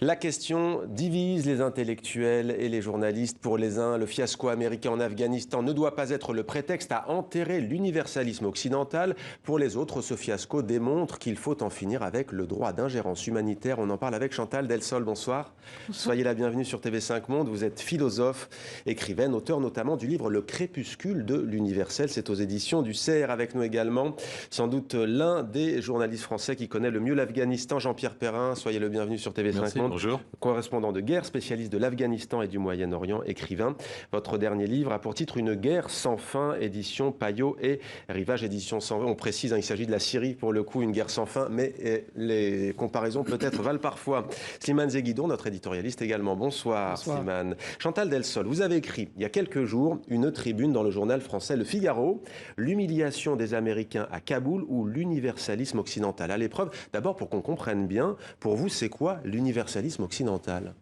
La question divise les intellectuels et les journalistes. Pour les uns, le fiasco américain en Afghanistan ne doit pas être le prétexte à enterrer l'universalisme occidental. Pour les autres, ce fiasco démontre qu'il faut en finir avec le droit d'ingérence humanitaire. On en parle avec Chantal Delsol. Bonsoir. Soyez la bienvenue sur TV5 Monde. Vous êtes philosophe, écrivaine, auteur notamment du livre Le crépuscule de l'universel. C'est aux éditions du CERF. Avec nous également, sans doute l'un des journalistes français qui connaît le mieux l'Afghanistan, Jean-Pierre Perrin. Soyez le bienvenu sur TV5 Merci. Monde. Bonjour. Correspondant de guerre, spécialiste de l'Afghanistan et du Moyen-Orient, écrivain. Votre dernier livre a pour titre Une guerre sans fin, édition Payot et Rivage, édition sans fin. On précise, il s'agit de la Syrie pour le coup, une guerre sans fin, mais les comparaisons peut-être valent parfois. Slimane Zeguidon, notre éditorialiste également. Bonsoir, Slimane. Chantal Delsol, vous avez écrit il y a quelques jours une tribune dans le journal français Le Figaro, l'humiliation des Américains à Kaboul ou l'universalisme occidental à l'épreuve. D'abord, pour qu'on comprenne bien, pour vous, c'est quoi l'universalisme occidental?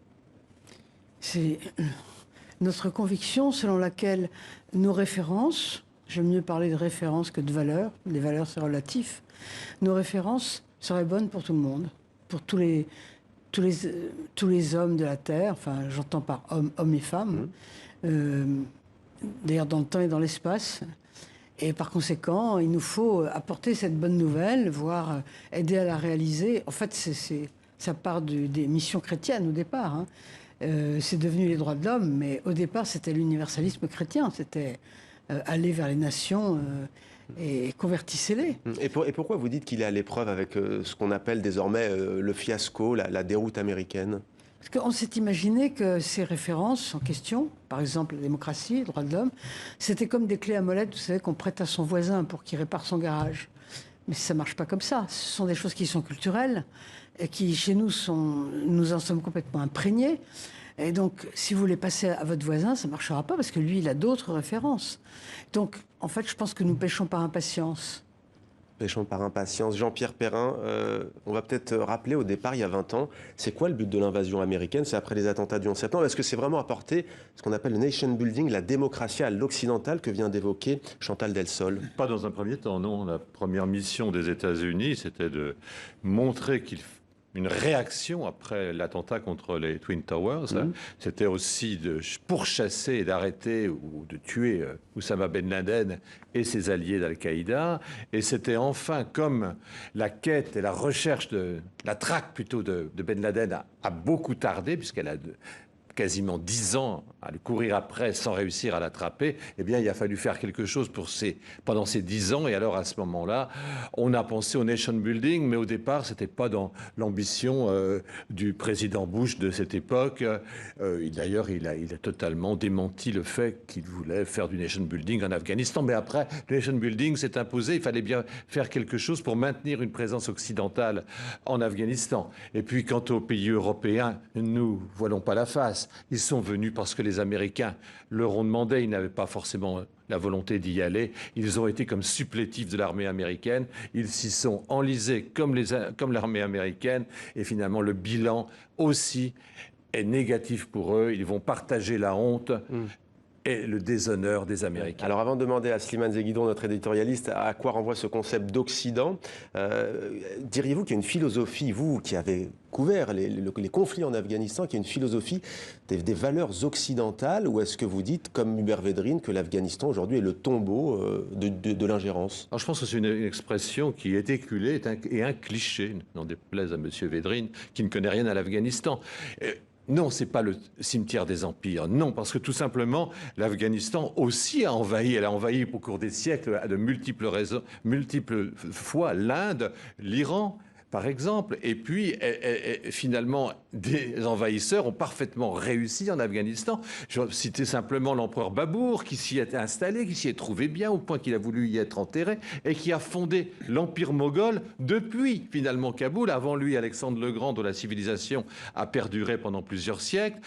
C'est notre conviction selon laquelle nos références, j'aime mieux parler de références que de valeurs, les valeurs c'est relatif, nos références seraient bonnes pour tout le monde, pour tous les hommes de la Terre, enfin j'entends par hommes et femmes, d'ailleurs dans le temps et dans l'espace. Et par conséquent, il nous faut apporter cette bonne nouvelle, voire aider à la réaliser. En fait, ça part des missions chrétiennes au départ. Hein. C'est devenu les droits de l'homme, mais au départ, c'était l'universalisme chrétien. C'était aller vers les nations et convertissez-les. Et pourquoi vous dites qu'il est à l'épreuve avec ce qu'on appelle désormais le fiasco, la déroute américaine? Parce qu'on s'est imaginé que ces références en question, par exemple la démocratie, les droits de l'homme, c'était comme des clés à molette, vous savez, qu'on prête à son voisin pour qu'il répare son garage. Mais ça ne marche pas comme ça. Ce sont des choses qui sont culturelles et qui, chez nous, nous en sommes complètement imprégnés. Et donc, si vous les passez à votre voisin, ça ne marchera pas parce que lui, il a d'autres références. Donc, en fait, je pense que nous péchons par impatience. Péchons par impatience. Jean-Pierre Perrin, on va peut-être rappeler au départ, il y a 20 ans, c'est quoi le but de l'invasion américaine? C'est après les attentats du 11 septembre. Est-ce que c'est vraiment apporter ce qu'on appelle le nation building, la démocratie à l'occidental que vient d'évoquer Chantal Delsol? Pas dans un premier temps, non. La première mission des États-Unis, c'était de montrer une réaction après l'attentat contre les Twin Towers. C'était aussi de pourchasser et d'arrêter ou de tuer Oussama Ben Laden et ses alliés d'Al-Qaïda. Et c'était enfin, comme la quête et la recherche la traque plutôt de Ben Laden a beaucoup tardé, puisqu'elle a quasiment 10 ans à le courir après sans réussir à l'attraper, eh bien, il a fallu faire quelque chose pendant ces 10 ans. Et alors, à ce moment-là, on a pensé au nation building, mais au départ, ce n'était pas dans l'ambition du président Bush de cette époque. D'ailleurs, il a totalement démenti le fait qu'il voulait faire du nation building en Afghanistan. Mais après, le nation building s'est imposé. Il fallait bien faire quelque chose pour maintenir une présence occidentale en Afghanistan. Et puis, quant aux pays européens, nous ne voilons pas la face. Ils sont venus parce que les Américains leur ont demandé, ils n'avaient pas forcément la volonté d'y aller. Ils ont été comme supplétifs de l'armée américaine. Ils s'y sont enlisés comme l'armée américaine. Et finalement, le bilan aussi est négatif pour eux. Ils vont partager la honte et le déshonneur des Américains. Alors avant de demander à Slimane Zeguidon, notre éditorialiste, à quoi renvoie ce concept d'Occident, diriez-vous qu'il y a une philosophie, vous qui avez couvert les conflits en Afghanistan, qu'il y a une philosophie des valeurs occidentales, ou est-ce que vous dites, comme Hubert Védrine, que l'Afghanistan aujourd'hui est le tombeau de l'ingérence? Alors je pense que c'est une expression qui est éculée et un cliché, n'en déplaise à M. Védrine, qui ne connaît rien à l'Afghanistan. Non, c'est pas le cimetière des empires. Non, parce que tout simplement, l'Afghanistan aussi a envahi. Elle a envahi au cours des siècles à de multiples fois l'Inde, l'Iran, par exemple. Et puis, finalement, des envahisseurs ont parfaitement réussi en Afghanistan. Je vais citer simplement l'empereur Babour, qui s'y est installé, qui s'y est trouvé bien, au point qu'il a voulu y être enterré, et qui a fondé l'empire moghol depuis, finalement, Kaboul. Avant lui, Alexandre le Grand, dont la civilisation a perduré pendant plusieurs siècles.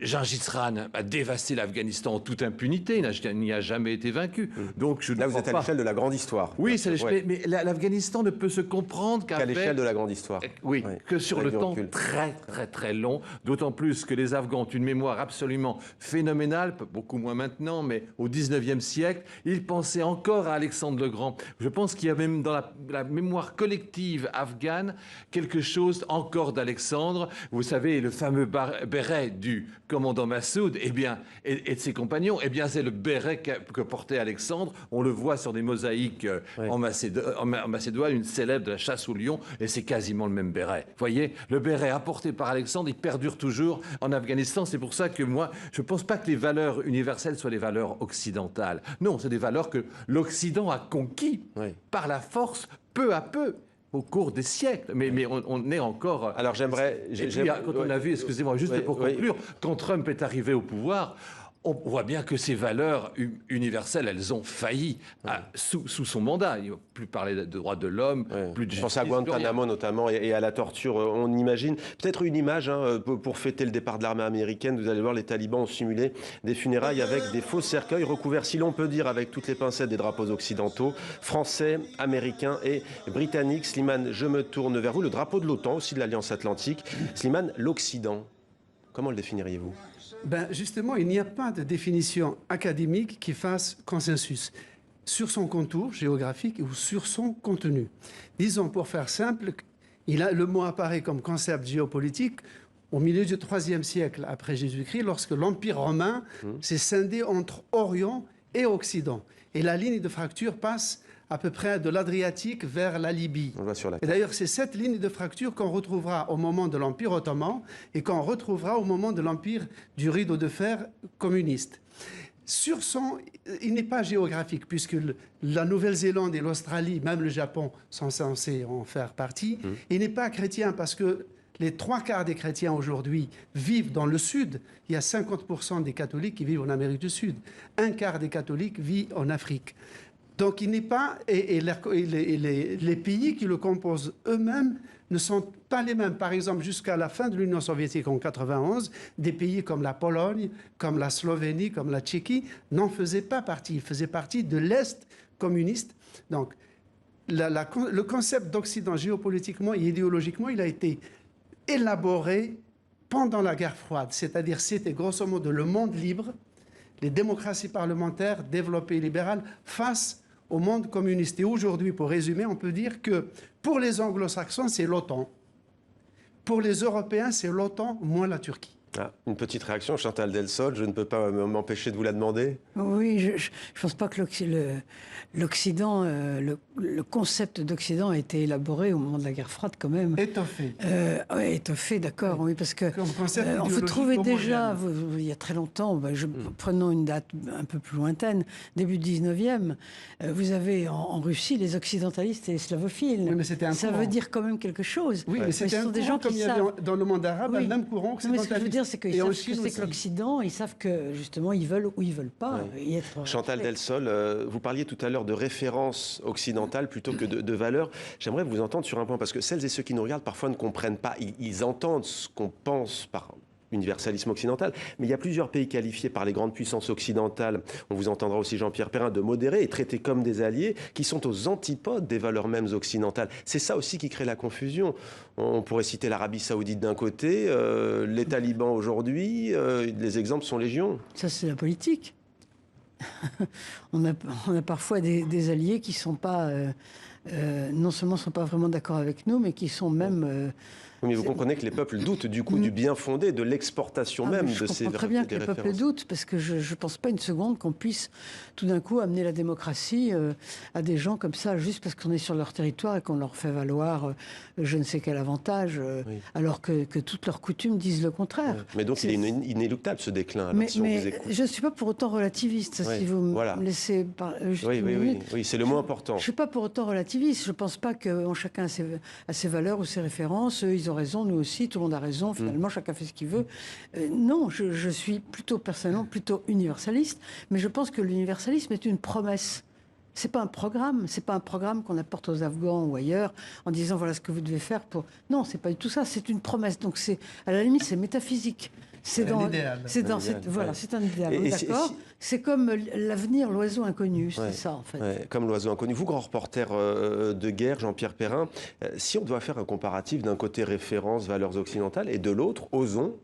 Gengis Khan a dévasté l'Afghanistan en toute impunité, il n'y a jamais été vaincu. Donc je Là, vous êtes à l'échelle de la grande histoire. Oui, c'est ouais. mais l'Afghanistan ne peut se comprendre qu'à l'échelle de la grande histoire. Oui, ouais. que sur le temps très, très, très long. D'autant plus que les Afghans ont une mémoire absolument phénoménale, beaucoup moins maintenant, mais au 19e siècle, ils pensaient encore à Alexandre le Grand. Je pense qu'il y a même dans la mémoire collective afghane quelque chose encore d'Alexandre. Vous savez, le fameux béret du commandant Massoud, eh bien, et de ses compagnons, eh bien, c'est le béret que portait Alexandre. On le voit sur des mosaïques en Macédoine, une célèbre de la chasse au lion, et c'est quasiment le même béret. Vous voyez, le béret apporté par Alexandre, il perdure toujours en Afghanistan. C'est pour ça que moi, je ne pense pas que les valeurs universelles soient les valeurs occidentales. Non, c'est des valeurs que l'Occident a conquis par la force, peu à peu, au cours des siècles. Mais on est encore... Alors j'aimerais... Quand on a vu, excusez-moi, juste pour conclure, quand Trump est arrivé au pouvoir, on voit bien que ces valeurs universelles, elles ont failli sous son mandat. Il ne va plus parler de droits de l'homme, plus de justice. Je pense à Guantanamo notamment et à la torture. On imagine peut-être une image pour fêter le départ de l'armée américaine. Vous allez voir, les talibans ont simulé des funérailles avec des faux cercueils recouverts, si l'on peut dire, avec toutes les pincettes des drapeaux occidentaux, français, américains et britanniques. Slimane, je me tourne vers vous. Le drapeau de l'OTAN, aussi de l'Alliance Atlantique. Slimane, l'Occident, comment le définiriez-vous ? Ben justement, il n'y a pas de définition académique qui fasse consensus sur son contour géographique ou sur son contenu. Disons, pour faire simple, le mot apparaît comme concept géopolitique au milieu du IIIe siècle après Jésus-Christ, lorsque l'Empire romain s'est scindé entre Orient et Occident. Et la ligne de fracture passe à peu près de l'Adriatique vers la Libye. Et d'ailleurs, c'est cette ligne de fracture qu'on retrouvera au moment de l'Empire ottoman et qu'on retrouvera au moment de l'Empire du rideau de fer communiste. Il n'est pas géographique, puisque la Nouvelle-Zélande et l'Australie, même le Japon, sont censés en faire partie. Il n'est pas chrétien, parce que les 3/4 des chrétiens aujourd'hui vivent dans le Sud. Il y a 50% des catholiques qui vivent en Amérique du Sud. 1/4 des catholiques vit en Afrique. Donc il n'est pas... Et les pays qui le composent eux-mêmes ne sont pas les mêmes. Par exemple, jusqu'à la fin de l'Union soviétique en 1991, des pays comme la Pologne, comme la Slovénie, comme la Tchéquie n'en faisaient pas partie. Ils faisaient partie de l'Est communiste. Donc le concept d'Occident géopolitiquement et idéologiquement, il a été élaboré pendant la guerre froide. C'est-à-dire, c'était grosso modo le monde libre, les démocraties parlementaires développées et libérales face au monde communiste. Et aujourd'hui, pour résumer, on peut dire que pour les anglo-saxons, c'est l'OTAN. Pour les Européens, c'est l'OTAN moins la Turquie. Ah, une petite réaction, Chantal Delsol, je ne peux pas m'empêcher de vous la demander. Oui, je ne pense pas que l'Occident, le concept d'Occident a été élaboré au moment de la guerre froide quand même. Étoffé. Oui, étoffé, d'accord, oui, parce que on vous trouvez déjà, il y a très longtemps, prenons une date un peu plus lointaine, début 19e, vous avez en Russie les occidentalistes et les slavophiles. Oui, mais c'était un Ça courant. veut dire quand même quelque chose. Oui, mais c'était un courant, des gens comme qui il y avait savent. dans le monde arabe, Oui. un même courant Non, mais ce que je veux dire, occidentaliste. c'est qu'ils savent ce que c'est que l'Occident, ils savent que justement ils veulent ou ils veulent pas y être. Chantal Delsol, vous parliez tout à l'heure de références occidentales plutôt que de valeurs. J'aimerais vous entendre sur un point, parce que celles et ceux qui nous regardent parfois ne comprennent pas. Ils entendent ce qu'on pense par universalisme occidental, mais il y a plusieurs pays qualifiés par les grandes puissances occidentales, on vous entendra aussi Jean-Pierre Perrin, de modérés et traités comme des alliés, qui sont aux antipodes des valeurs mêmes occidentales. C'est ça aussi qui crée la confusion. On pourrait citer l'Arabie Saoudite d'un côté, les talibans aujourd'hui, les exemples sont légion. Ça, c'est la politique. on a parfois des alliés qui sont pas, non seulement sont pas vraiment d'accord avec nous, mais qui sont même... Oui, mais vous comprenez que les peuples doutent du coup du bien fondé, de l'exportation même de ces références. Je comprends très bien que les peuples doutent, parce que je ne pense pas une seconde qu'on puisse tout d'un coup amener la démocratie à des gens comme ça, juste parce qu'on est sur leur territoire et qu'on leur fait valoir je ne sais quel avantage, alors que toutes leurs coutumes disent le contraire. Mais donc il est inéluctable ce déclin. Alors, si mais je ne suis pas pour autant relativiste, si vous me laissez juste une minute. Oui, c'est le mot important. Je ne suis pas pour autant relativiste. Je ne pense pas que chacun a ses valeurs ou ses références. Ils ont raison, nous aussi, tout le monde a raison. Finalement, chacun fait ce qu'il veut. Non, je suis personnellement plutôt universaliste, mais je pense que l'universalisme est une promesse. C'est pas un programme. C'est pas un programme qu'on apporte aux Afghans ou ailleurs en disant voilà ce que vous devez faire pour. Non, c'est pas du tout ça. C'est une promesse. Donc à la limite, c'est métaphysique. C'est un idéal. Voilà, ouais. c'est un idéal. Et D'accord. C'est comme l'avenir, l'oiseau inconnu, Ouais, c'est ça en fait. ouais, comme l'oiseau inconnu. Vous, grand reporter de guerre, Jean-Pierre Perrin, si on doit faire un comparatif d'un côté référence, valeurs occidentales, et de l'autre, osons,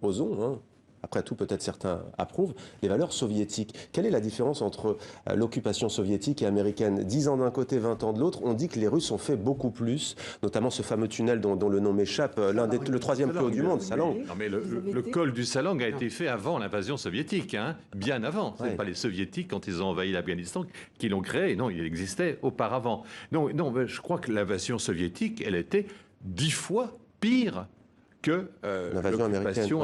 hein, après tout, peut-être certains approuvent, les valeurs soviétiques. Quelle est la différence entre l'occupation soviétique et américaine? 10 ans d'un côté, 20 ans de l'autre. On dit que les Russes ont fait beaucoup plus, notamment ce fameux tunnel dont le nom m'échappe, le troisième plus haut du monde, Salang. Non, mais le col du Salang a été fait avant l'invasion soviétique, hein, bien avant. Ce n'est pas les Soviétiques, quand ils ont envahi l'Afghanistan, qui l'ont créé. Non, il existait auparavant. Non, je crois que l'invasion soviétique, elle était 10 fois pire que l'occupation,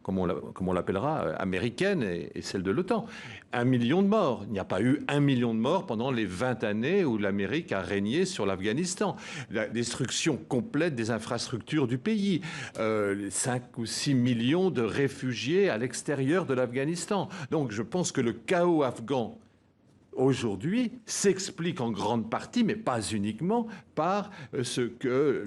comme on l'appellera, américaine et celle de l'OTAN. 1 million de morts. Il n'y a pas eu 1 million de morts pendant les 20 années où l'Amérique a régné sur l'Afghanistan. La destruction complète des infrastructures du pays. 5 ou 6 millions de réfugiés à l'extérieur de l'Afghanistan. Donc je pense que le chaos afghan aujourd'hui s'explique en grande partie, mais pas uniquement, par ce que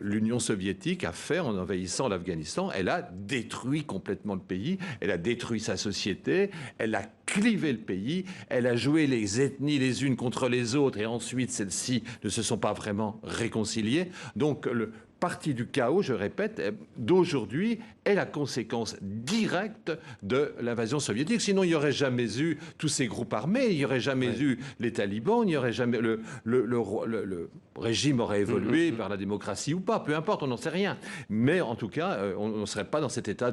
l'Union soviétique a fait en envahissant l'Afghanistan. Elle a détruit complètement le pays, elle a détruit sa société, elle a clivé le pays, elle a joué les ethnies les unes contre les autres et ensuite celles-ci ne se sont pas vraiment réconciliées. Donc partie du chaos, je répète, d'aujourd'hui est la conséquence directe de l'invasion soviétique. Sinon, il n'y aurait jamais eu tous ces groupes armés, il n'y aurait jamais eu les talibans, il n'y aurait jamais le régime aurait évolué vers la démocratie ou pas, peu importe, on n'en sait rien. Mais en tout cas, on ne serait pas dans cet état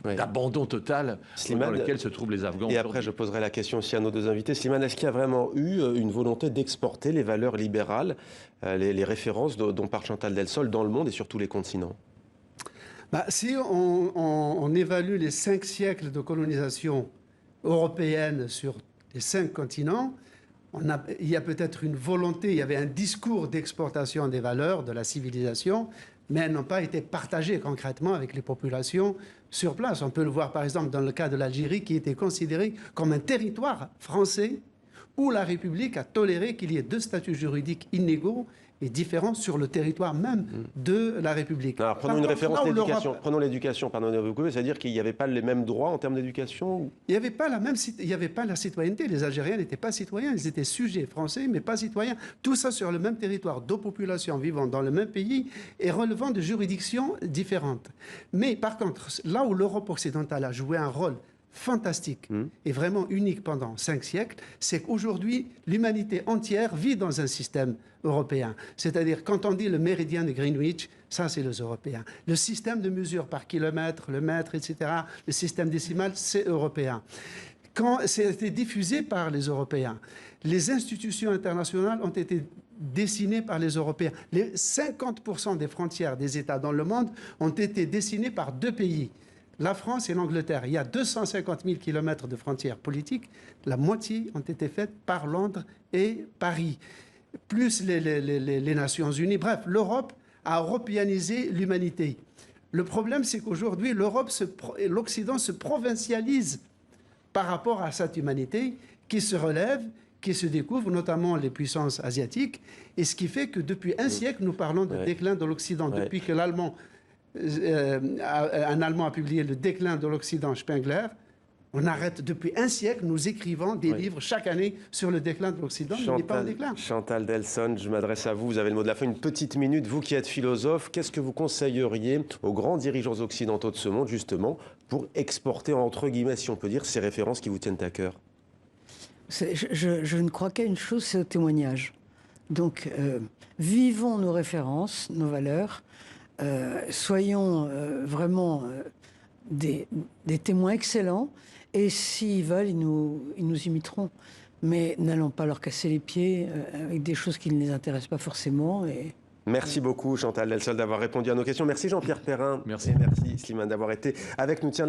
d'abandon total dans lequel se trouvent les Afghans. Et après, je poserai la question aussi à nos deux invités. Slimane, est-ce qu'il y a vraiment eu une volonté d'exporter les valeurs libérales, les références dont parle Chantal Delsol dans le monde et sur tous les continents? Si on évalue les 5 siècles de colonisation européenne sur les 5 continents, il y a peut-être une volonté, il y avait un discours d'exportation des valeurs, de la civilisation, mais elles n'ont pas été partagées concrètement avec les populations sur place. On peut le voir par exemple dans le cas de l'Algérie, qui était considéré comme un territoire français où la République a toléré qu'il y ait 2 statuts juridiques inégaux et différents sur le territoire même de la République. Alors, prenons une référence d'éducation. Prenons l'éducation, pardonnez-moi, c'est-à-dire qu'il n'y avait pas les mêmes droits en termes d'éducation? Il n'y avait pas la citoyenneté. Les Algériens n'étaient pas citoyens, ils étaient sujets français, mais pas citoyens. Tout ça sur le même territoire, 2 populations vivant dans le même pays et relevant de juridictions différentes. Mais par contre, là où l'Europe occidentale a joué un rôle fantastique et vraiment unique pendant 5 siècles, c'est qu'aujourd'hui, l'humanité entière vit dans un système européen. C'est-à-dire, quand on dit le méridien de Greenwich, ça, c'est les Européens. Le système de mesure par kilomètre, le mètre, etc., le système décimal, c'est européen. Quand c'était diffusé par les Européens, les institutions internationales ont été dessinées par les Européens. Les 50% des frontières des États dans le monde ont été dessinées par 2 pays. La France et l'Angleterre. Il y a 250 000 kilomètres de frontières politiques. La moitié ont été faites par Londres et Paris, plus les Nations Unies. Bref, l'Europe a européanisé l'humanité. Le problème, c'est qu'aujourd'hui, l'Occident se provincialise par rapport à cette humanité qui se relève, qui se découvre, notamment les puissances asiatiques. Et ce qui fait que depuis un siècle, nous parlons de déclin de l'Occident. Depuis que un Allemand a publié Le déclin de l'Occident, Spengler. On arrête depuis un siècle, nous écrivons des livres chaque année sur le déclin de l'Occident. Il n'est pas en déclin. Chantal Delsol, je m'adresse à vous. Vous avez le mot de la fin. Une petite minute. Vous qui êtes philosophe, qu'est-ce que vous conseilleriez aux grands dirigeants occidentaux de ce monde, justement, pour exporter, entre guillemets, si on peut dire, ces références qui vous tiennent à cœur? Je ne crois qu'à une chose, c'est au témoignage. Donc, vivons nos références, nos valeurs. Soyons vraiment des témoins excellents, et s'ils veulent, ils nous imiteront. Mais n'allons pas leur casser les pieds avec des choses qui ne les intéressent pas forcément. Merci beaucoup Chantal Delsol d'avoir répondu à nos questions. Merci Jean-Pierre Perrin. Merci. Et merci Slimane d'avoir été avec nous. Tiens,